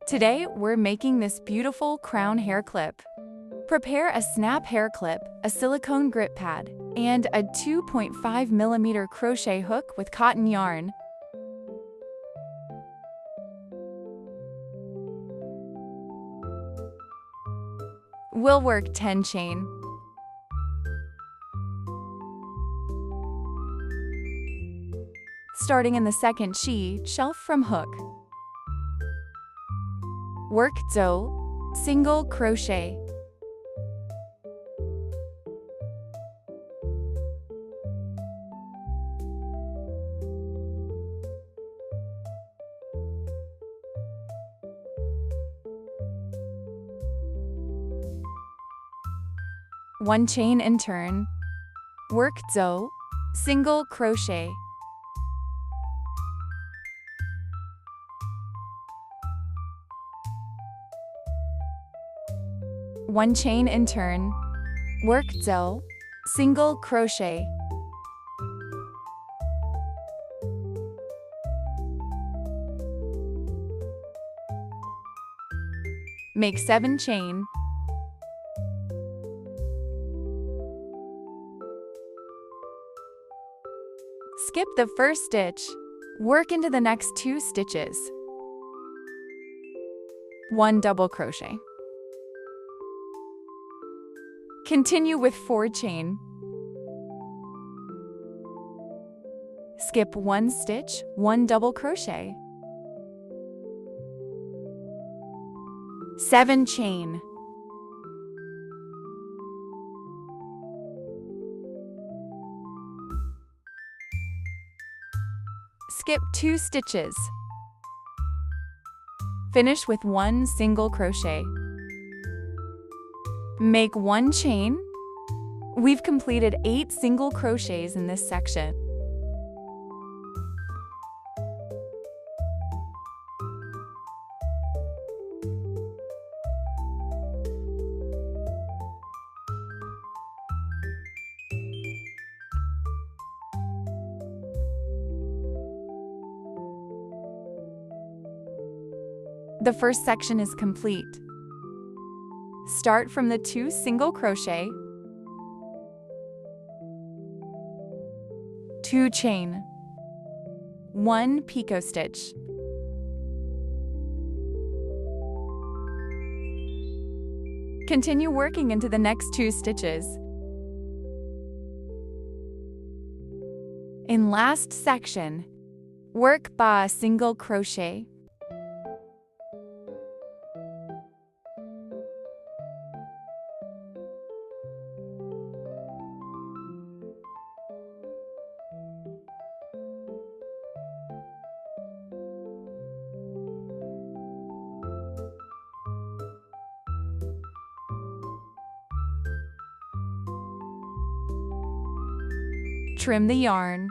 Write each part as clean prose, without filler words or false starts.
Today, we're making this beautiful crown hair clip. Prepare a snap hair clip, a silicone grip pad, and a 2.5mm crochet hook with cotton yarn. We'll work 10 chain. Starting in the second shelf from hook. Work single crochet. One chain and turn. Work single crochet. One chain and turn. Work single crochet. Make 7 chain. Skip the first stitch. Work into the next 2 stitches. 1 double crochet. Continue with 4 chain. Skip 1 stitch, 1 double crochet. 7 chain. Skip 2 stitches. Finish with 1 single crochet. Make 1 chain. We've completed 8 single crochets in this section. The first section is complete. Start from the 2 single crochet, 2 chain, 1 picot stitch. Continue working into the next 2 stitches. In last section, work by single crochet. Trim the yarn.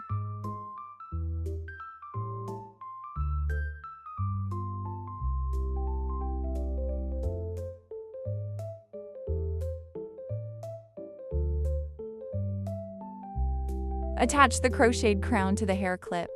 Attach the crocheted crown to the hair clip.